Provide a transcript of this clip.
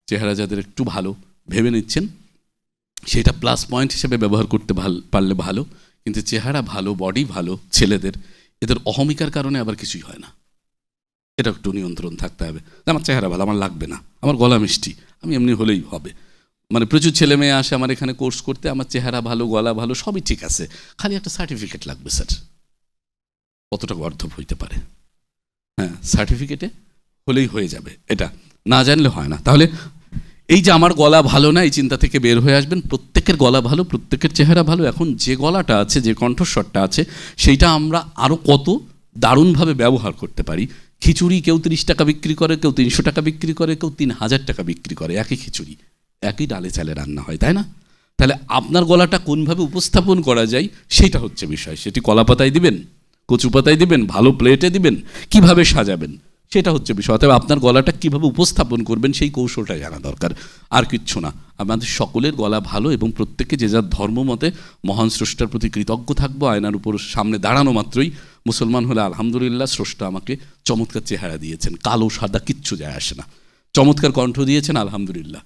চেহারা যাদের একটু ভালো ভেবে নিচ্ছেন সেটা প্লাস পয়েন্ট হিসেবে ব্যবহার করতে পারলে ভালো, কিন্তু চেহারা ভালো, বডি ভালো ছেলেদের, এদের অহমিকার কারণে আবার কিছুই হয় না। এটা একটু নিয়ন্ত্রণ থাকতে হবে। আমার চেহারা ভালো, আমার লাগবে না, আমার গলা মিষ্টি, আমি এমনি হলেই হবে। মানে প্রচুর ছেলে মেয়ে আসে আমার এখানে কোর্স করতে, আমার চেহারা ভালো, গলা ভালো, সবই ঠিক আছে, খালি একটা সার্টিফিকেট লাগবে স্যার। কতটা অর্থব হইতে পারে? হ্যাঁ, সার্টিফিকেটে হলেই হয়ে যাবে, এটা না জানলে হয় না। তাহলে এই যে আমার গলা ভালো না, এই চিন্তা থেকে বের হয়ে আসবেন। প্রত্যেকের গলা ভালো, প্রত্যেকের চেহারা ভালো। এখন যে গলাটা আছে, যে কণ্ঠস্বরটা আছে, সেইটা আমরা আরও কত দারুণভাবে ব্যবহার করতে পারি। খিচুড়ি কেউ 30 টাকা বিক্রি করে, কেউ 300 টাকা বিক্রি করে, কেউ 3000 টাকা বিক্রি করে। একই খিচুড়ি, একই ডালে চালে রান্না হয়, তাই না? তাহলে আপনার গলাটা কোনভাবে উপস্থাপন করা যায় সেটা হচ্ছে বিষয়। সেটি কলা পাতায় দিবেন, কচু পাতায় দিবেন, ভালো প্লেটে দিবেন, কিভাবে সাজাবেন সেটা হচ্ছে বিষয়। অতএব আপনার গলাটা কীভাবে উপস্থাপন করবেন সেই কৌশলটা জানা দরকার, আর কিচ্ছু না। আমাদের সকলের গলা ভালো এবং প্রত্যেকে যে যার ধর্ম মতে মহান স্রষ্টার প্রতি কৃতজ্ঞ থাকবো। আয়নার উপর সামনে দাঁড়ানো মাত্রই, মুসলমান হলে আলহামদুলিল্লাহ, স্রষ্টা আমাকে চমৎকার চেহারা দিয়েছেন, কালো সাদা কিচ্ছু যায় আসে না, চমৎকার কণ্ঠ দিয়েছেন, আলহামদুলিল্লাহ।